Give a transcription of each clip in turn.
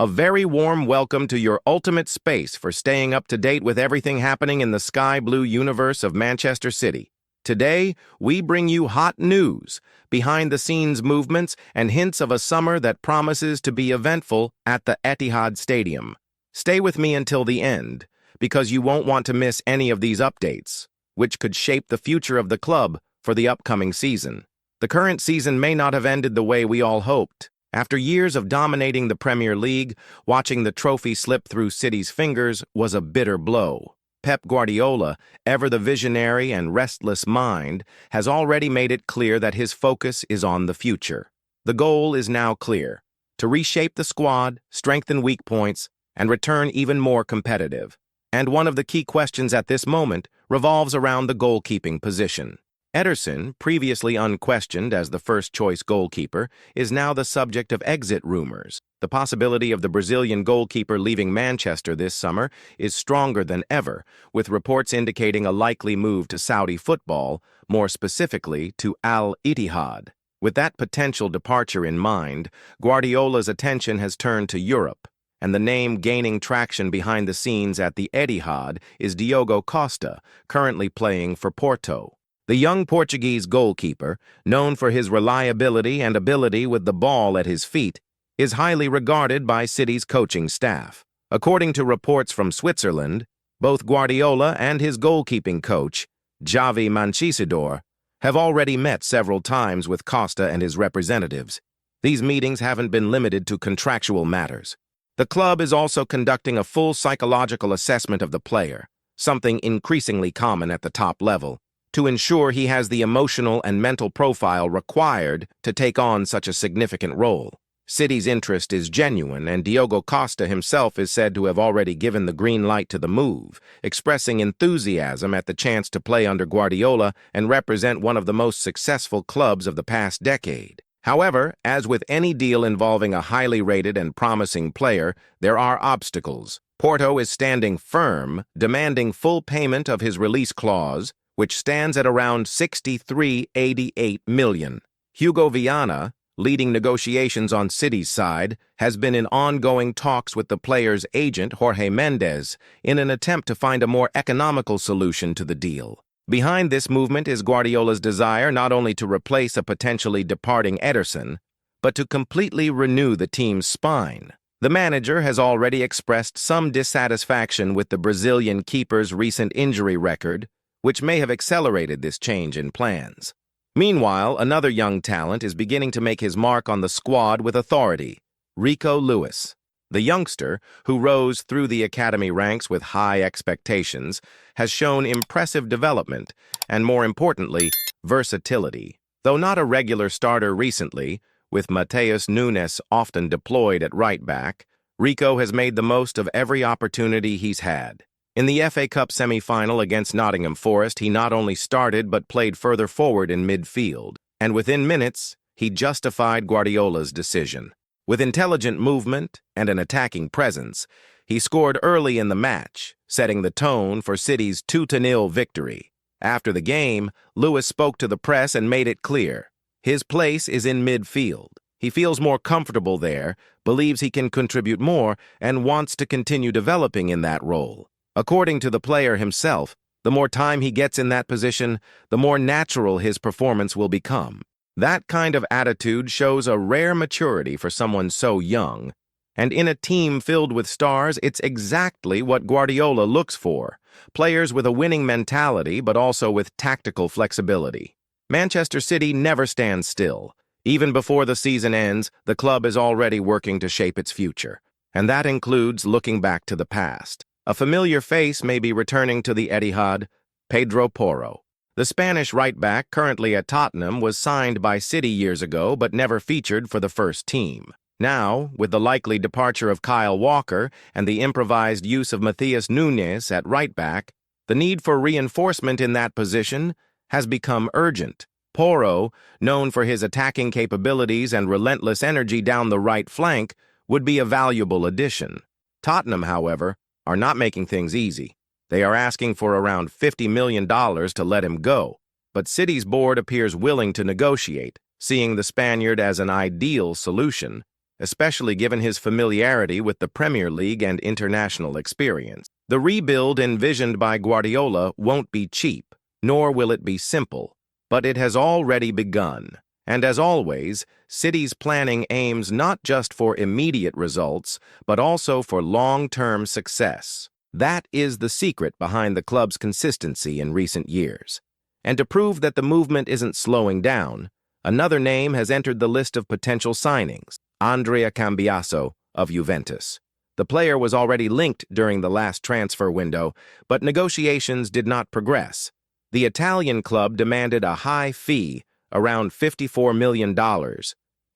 A very warm welcome to your ultimate space for staying up to date with everything happening in the sky blue universe of Manchester City. Today, we bring you hot news, behind-the-scenes movements, and hints of a summer that promises to be eventful at the Etihad Stadium. Stay with me until the end, because you won't want to miss any of these updates, which could shape the future of the club for the upcoming season. The current season may not have ended the way we all hoped. After years of dominating the Premier League, watching the trophy slip through City's fingers was a bitter blow. Pep Guardiola, ever the visionary and restless mind, has already made it clear that his focus is on the future. The goal is now clear: to reshape the squad, strengthen weak points, and return even more competitive. And one of the key questions at this moment revolves around the goalkeeping position. Ederson, previously unquestioned as the first-choice goalkeeper, is now the subject of exit rumors. The possibility of the Brazilian goalkeeper leaving Manchester this summer is stronger than ever, with reports indicating a likely move to Saudi football, more specifically to Al Ittihad. With that potential departure in mind, Guardiola's attention has turned to Europe, and the name gaining traction behind the scenes at the Etihad is Diogo Costa, currently playing for Porto. The young Portuguese goalkeeper, known for his reliability and ability with the ball at his feet, is highly regarded by City's coaching staff. According to reports from Switzerland, both Guardiola and his goalkeeping coach, Javi Mancisidor, have already met several times with Costa and his representatives. These meetings haven't been limited to contractual matters. The club is also conducting a full psychological assessment of the player, something increasingly common at the top level, to ensure he has the emotional and mental profile required to take on such a significant role. City's interest is genuine, and Diogo Costa himself is said to have already given the green light to the move, expressing enthusiasm at the chance to play under Guardiola and represent one of the most successful clubs of the past decade. However, as with any deal involving a highly rated and promising player, there are obstacles. Porto is standing firm, demanding full payment of his release clause, which stands at around $63.88 million. Hugo Viana, leading negotiations on City's side, has been in ongoing talks with the player's agent, Jorge Mendes, in an attempt to find a more economical solution to the deal. Behind this movement is Guardiola's desire not only to replace a potentially departing Ederson, but to completely renew the team's spine. The manager has already expressed some dissatisfaction with the Brazilian keeper's recent injury record, which may have accelerated this change in plans. Meanwhile, another young talent is beginning to make his mark on the squad with authority: Rico Lewis. The youngster, who rose through the academy ranks with high expectations, has shown impressive development and, more importantly, versatility. Though not a regular starter recently, with Matheus Nunes often deployed at right back, Rico has made the most of every opportunity he's had. In the FA Cup semi-final against Nottingham Forest, he not only started but played further forward in midfield, and within minutes, he justified Guardiola's decision. With intelligent movement and an attacking presence, he scored early in the match, setting the tone for City's 2-0 victory. After the game, Lewis spoke to the press and made it clear: his place is in midfield. He feels more comfortable there, believes he can contribute more, and wants to continue developing in that role. According to the player himself, the more time he gets in that position, the more natural his performance will become. That kind of attitude shows a rare maturity for someone so young, and in a team filled with stars, it's exactly what Guardiola looks for: players with a winning mentality but also with tactical flexibility. Manchester City never stands still. Even before the season ends, the club is already working to shape its future, and that includes looking back to the past. A familiar face may be returning to the Etihad: Pedro Porro. The Spanish right-back, currently at Tottenham, was signed by City years ago but never featured for the first team. Now, with the likely departure of Kyle Walker and the improvised use of Matheus Nunes at right-back, the need for reinforcement in that position has become urgent. Porro, known for his attacking capabilities and relentless energy down the right flank, would be a valuable addition. Tottenham, however, are not making things easy. They are asking for around $50 million to let him go, but City's board appears willing to negotiate, seeing the Spaniard as an ideal solution, especially given his familiarity with the Premier League and international experience. The rebuild envisioned by Guardiola won't be cheap, nor will it be simple, but it has already begun. And as always, City's planning aims not just for immediate results, but also for long-term success. That is the secret behind the club's consistency in recent years. And to prove that the movement isn't slowing down, another name has entered the list of potential signings: Andrea Cambiaso of Juventus. The player was already linked during the last transfer window, but negotiations did not progress. The Italian club demanded a high fee, around $54 million,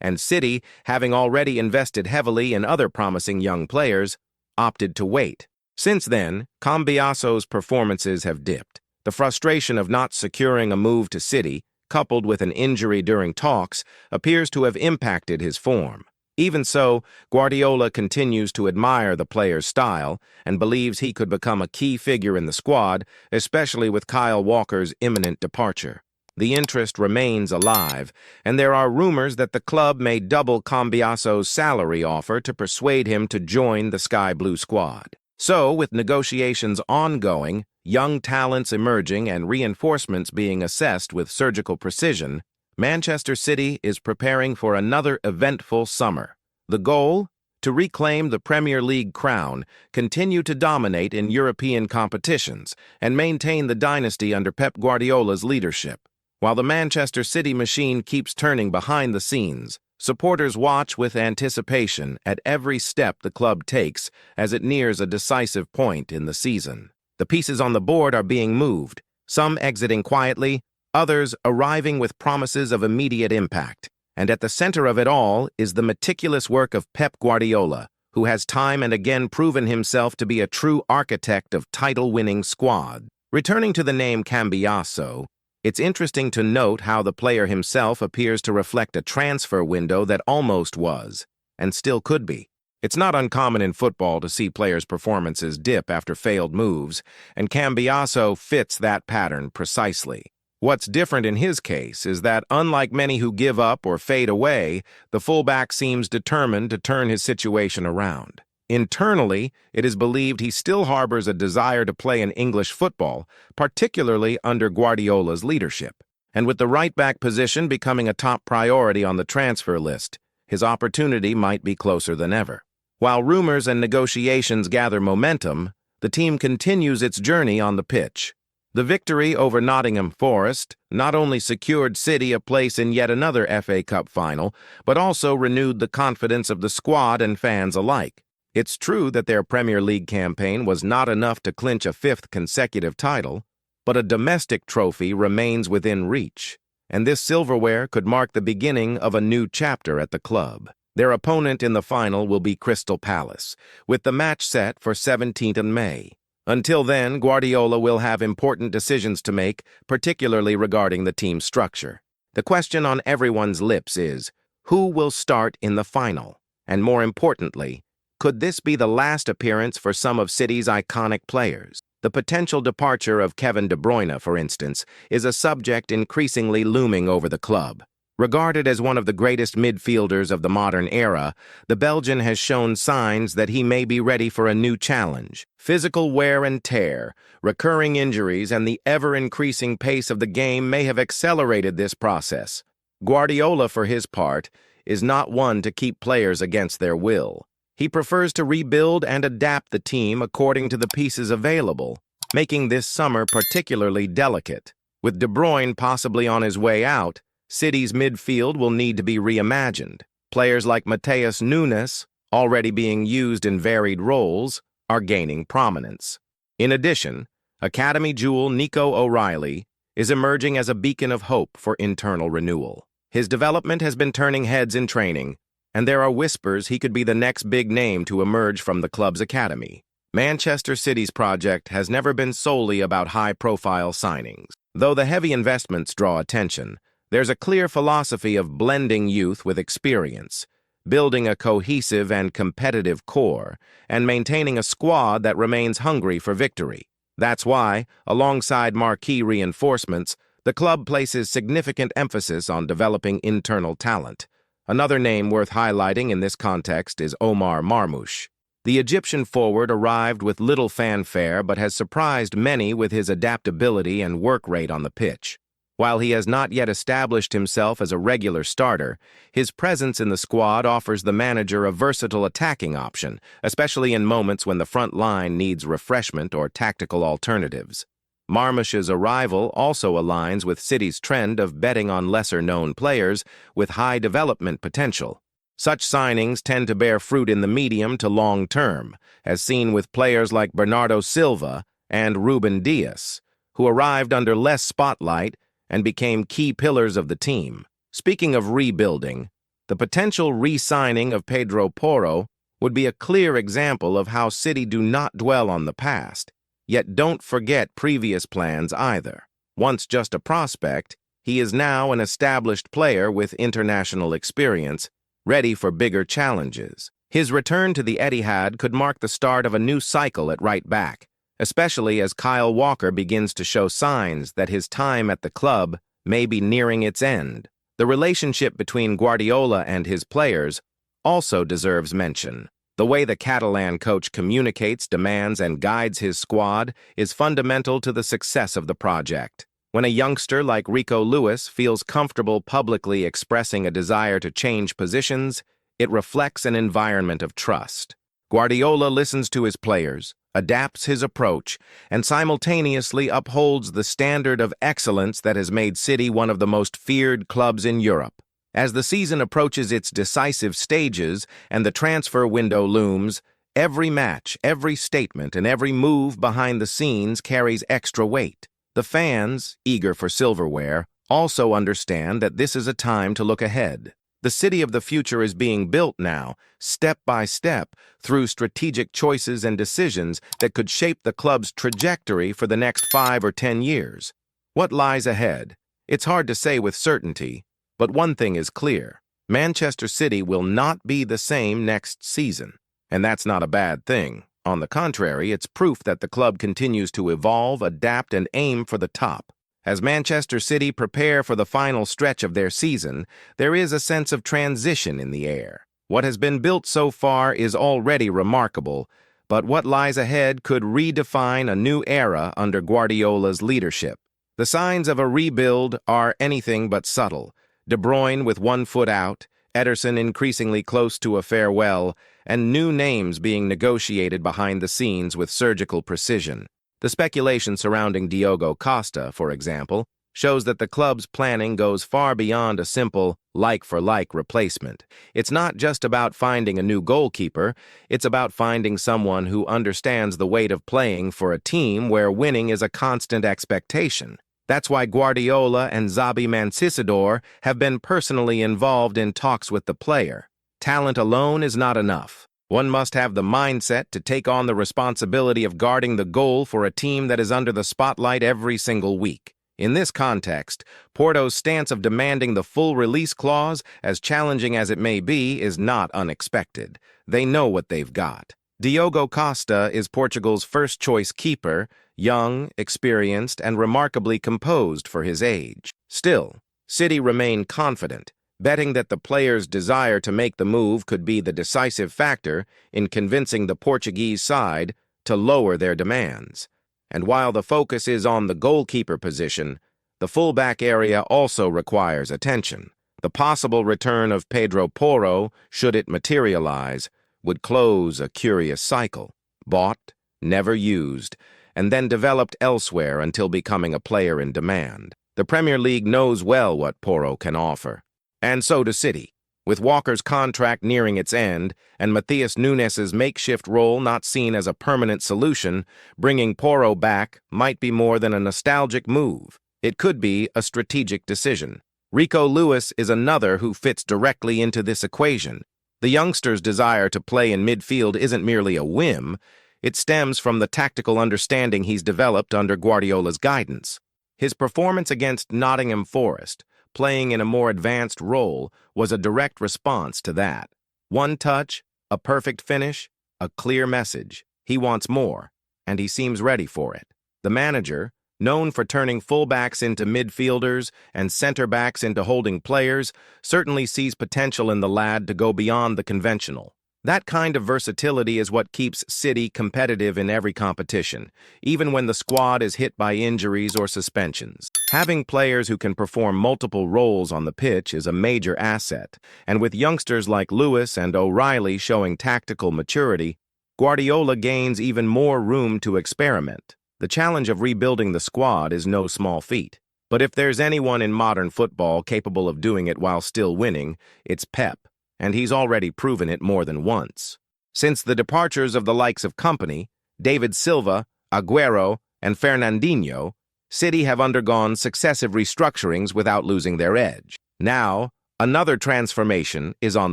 and City, having already invested heavily in other promising young players, opted to wait. Since then, Cambiaso's performances have dipped. The frustration of not securing a move to City, coupled with an injury during talks, appears to have impacted his form. Even so, Guardiola continues to admire the player's style and believes he could become a key figure in the squad, especially with Kyle Walker's imminent departure. The interest remains alive, and there are rumors that the club may double Cambiaso's salary offer to persuade him to join the Sky Blue squad. So, with negotiations ongoing, young talents emerging, and reinforcements being assessed with surgical precision, Manchester City is preparing for another eventful summer. The goal? To reclaim the Premier League crown, continue to dominate in European competitions, and maintain the dynasty under Pep Guardiola's leadership. While the Manchester City machine keeps turning behind the scenes, supporters watch with anticipation at every step the club takes as it nears a decisive point in the season. The pieces on the board are being moved, some exiting quietly, others arriving with promises of immediate impact. And at the center of it all is the meticulous work of Pep Guardiola, who has time and again proven himself to be a true architect of title-winning squads. Returning to the name Cambiaso, it's interesting to note how the player himself appears to reflect a transfer window that almost was, and still could be. It's not uncommon in football to see players' performances dip after failed moves, and Cambiaso fits that pattern precisely. What's different in his case is that, unlike many who give up or fade away, the fullback seems determined to turn his situation around. Internally, it is believed he still harbors a desire to play in English football, particularly under Guardiola's leadership. And with the right-back position becoming a top priority on the transfer list, his opportunity might be closer than ever. While rumors and negotiations gather momentum, the team continues its journey on the pitch. The victory over Nottingham Forest not only secured City a place in yet another FA Cup final, but also renewed the confidence of the squad and fans alike. It's true that their Premier League campaign was not enough to clinch a fifth consecutive title, but a domestic trophy remains within reach, and this silverware could mark the beginning of a new chapter at the club. Their opponent in the final will be Crystal Palace, with the match set for 17th of May. Until then, Guardiola will have important decisions to make, particularly regarding the team's structure. The question on everyone's lips is, who will start in the final? And more importantly, could this be the last appearance for some of City's iconic players? The potential departure of Kevin De Bruyne, for instance, is a subject increasingly looming over the club. Regarded as one of the greatest midfielders of the modern era, the Belgian has shown signs that he may be ready for a new challenge. Physical wear and tear, recurring injuries, and the ever-increasing pace of the game may have accelerated this process. Guardiola, for his part, is not one to keep players against their will. He prefers to rebuild and adapt the team according to the pieces available, making this summer particularly delicate. With De Bruyne possibly on his way out, City's midfield will need to be reimagined. Players like Matheus Nunes, already being used in varied roles, are gaining prominence. In addition, Academy jewel Nico O'Reilly is emerging as a beacon of hope for internal renewal. His development has been turning heads in training, and there are whispers he could be the next big name to emerge from the club's academy. Manchester City's project has never been solely about high-profile signings. Though the heavy investments draw attention, there's a clear philosophy of blending youth with experience, building a cohesive and competitive core, and maintaining a squad that remains hungry for victory. That's why, alongside marquee reinforcements, the club places significant emphasis on developing internal talent. Another name worth highlighting in this context is Omar Marmoush. The Egyptian forward arrived with little fanfare but has surprised many with his adaptability and work rate on the pitch. While he has not yet established himself as a regular starter, his presence in the squad offers the manager a versatile attacking option, especially in moments when the front line needs refreshment or tactical alternatives. Marmoush's arrival also aligns with City's trend of betting on lesser-known players with high development potential. Such signings tend to bear fruit in the medium to long term, as seen with players like Bernardo Silva and Ruben Dias, who arrived under less spotlight and became key pillars of the team. Speaking of rebuilding, the potential re-signing of Pedro Porro would be a clear example of how City do not dwell on the past, yet don't forget previous plans either. Once just a prospect, he is now an established player with international experience, ready for bigger challenges. His return to the Etihad could mark the start of a new cycle at right back, especially as Kyle Walker begins to show signs that his time at the club may be nearing its end. The relationship between Guardiola and his players also deserves mention. The way the Catalan coach communicates, demands, and guides his squad is fundamental to the success of the project. When a youngster like Rico Lewis feels comfortable publicly expressing a desire to change positions, it reflects an environment of trust. Guardiola listens to his players, adapts his approach, and simultaneously upholds the standard of excellence that has made City one of the most feared clubs in Europe. As the season approaches its decisive stages and the transfer window looms, every match, every statement, and every move behind the scenes carries extra weight. The fans, eager for silverware, also understand that this is a time to look ahead. The city of the future is being built now, step by step, through strategic choices and decisions that could shape the club's trajectory for the next 5 or 10 years. What lies ahead? It's hard to say with certainty, but one thing is clear. Manchester City will not be the same next season. And that's not a bad thing. On the contrary, it's proof that the club continues to evolve, adapt, and aim for the top. As Manchester City prepare for the final stretch of their season, there is a sense of transition in the air. What has been built so far is already remarkable, but what lies ahead could redefine a new era under Guardiola's leadership. The signs of a rebuild are anything but subtle. De Bruyne with one foot out, Ederson increasingly close to a farewell, and new names being negotiated behind the scenes with surgical precision. The speculation surrounding Diogo Costa, for example, shows that the club's planning goes far beyond a simple like-for-like replacement. It's not just about finding a new goalkeeper, it's about finding someone who understands the weight of playing for a team where winning is a constant expectation. That's why Guardiola and Xabi Mancisidor have been personally involved in talks with the player. Talent alone is not enough. One must have the mindset to take on the responsibility of guarding the goal for a team that is under the spotlight every single week. In this context, Porto's stance of demanding the full release clause, as challenging as it may be, is not unexpected. They know what they've got. Diogo Costa is Portugal's first-choice keeper, young, experienced, and remarkably composed for his age. Still, City remain confident, betting that the player's desire to make the move could be the decisive factor in convincing the Portuguese side to lower their demands. And while the focus is on the goalkeeper position, the fullback area also requires attention. The possible return of Pedro Porro, should it materialize, would close a curious cycle. Bought, never used, and then developed elsewhere until becoming a player in demand. The Premier League knows well what Porro can offer. And so does City. With Walker's contract nearing its end and Matheus Nunes's makeshift role not seen as a permanent solution, bringing Porro back might be more than a nostalgic move. It could be a strategic decision. Rico Lewis is another who fits directly into this equation. The youngster's desire to play in midfield isn't merely a whim. It stems from the tactical understanding he's developed under Guardiola's guidance. His performance against Nottingham Forest, playing in a more advanced role, was a direct response to that. One touch, a perfect finish, a clear message. He wants more, and he seems ready for it. The manager, known for turning fullbacks into midfielders and center-backs into holding players, certainly sees potential in the lad to go beyond the conventional. That kind of versatility is what keeps City competitive in every competition, even when the squad is hit by injuries or suspensions. Having players who can perform multiple roles on the pitch is a major asset, and with youngsters like Lewis and O'Reilly showing tactical maturity, Guardiola gains even more room to experiment. The challenge of rebuilding the squad is no small feat. But if there's anyone in modern football capable of doing it while still winning, it's Pep, and he's already proven it more than once. Since the departures of the likes of Company, David Silva, Aguero, and Fernandinho, City have undergone successive restructurings without losing their edge. Now, another transformation is on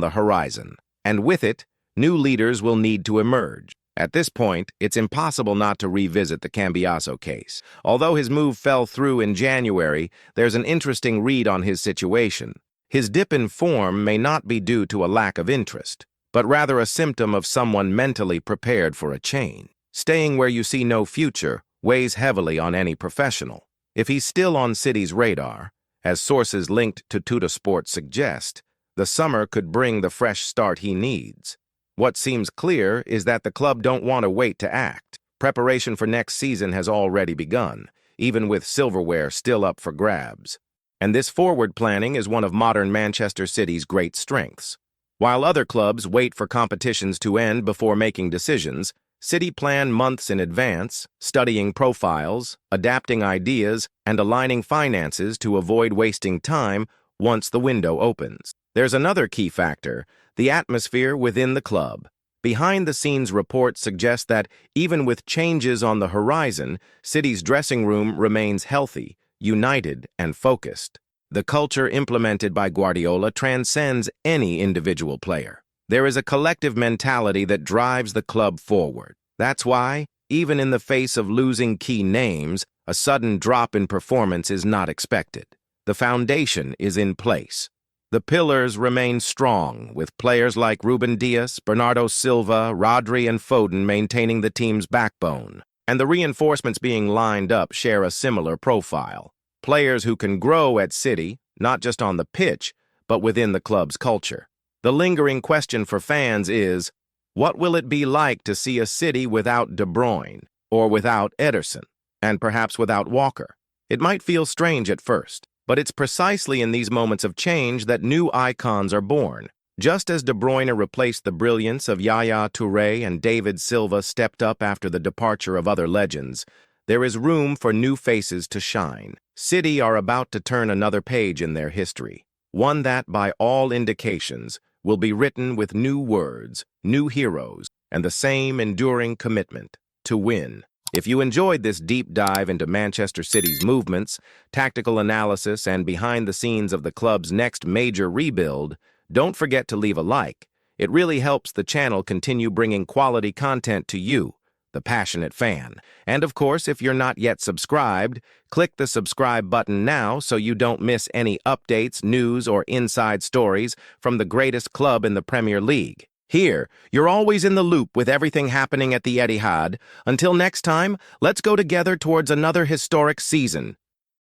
the horizon, and with it, new leaders will need to emerge. At this point, it's impossible not to revisit the Cambiaso case. Although his move fell through in January, there's an interesting read on his situation. His dip in form may not be due to a lack of interest, but rather a symptom of someone mentally prepared for a change. Staying where you see no future weighs heavily on any professional. If he's still on City's radar, as sources linked to Tuttosport suggest, the summer could bring the fresh start he needs. What seems clear is that the club don't want to wait to act. Preparation for next season has already begun, even with silverware still up for grabs. And this forward planning is one of modern Manchester City's great strengths. While other clubs wait for competitions to end before making decisions, City plan months in advance, studying profiles, adapting ideas, and aligning finances to avoid wasting time once the window opens. There's another key factor: the atmosphere within the club. Behind-the-scenes reports suggest that, even with changes on the horizon, City's dressing room remains healthy, united, and focused. The culture implemented by Guardiola transcends any individual player. There is a collective mentality that drives the club forward. That's why, even in the face of losing key names, a sudden drop in performance is not expected. The foundation is in place. The pillars remain strong, with players like Ruben Dias, Bernardo Silva, Rodri, and Foden maintaining the team's backbone. And the reinforcements being lined up share a similar profile. Players who can grow at City, not just on the pitch, but within the club's culture. The lingering question for fans is, what will it be like to see a City without De Bruyne, or without Ederson, and perhaps without Walker? It might feel strange at first, but it's precisely in these moments of change that new icons are born. Just as De Bruyne replaced the brilliance of Yaya Touré and David Silva stepped up after the departure of other legends, there is room for new faces to shine. City are about to turn another page in their history, one that, by all indications, will be written with new words, new heroes, and the same enduring commitment to win. If you enjoyed this deep dive into Manchester City's movements, tactical analysis, and behind the scenes of the club's next major rebuild, don't forget to leave a like. It really helps the channel continue bringing quality content to you, the passionate fan. And of course, if you're not yet subscribed, click the subscribe button now so you don't miss any updates, news, or inside stories from the greatest club in the Premier League. Here, you're always in the loop with everything happening at the Etihad. Until next time, let's go together towards another historic season.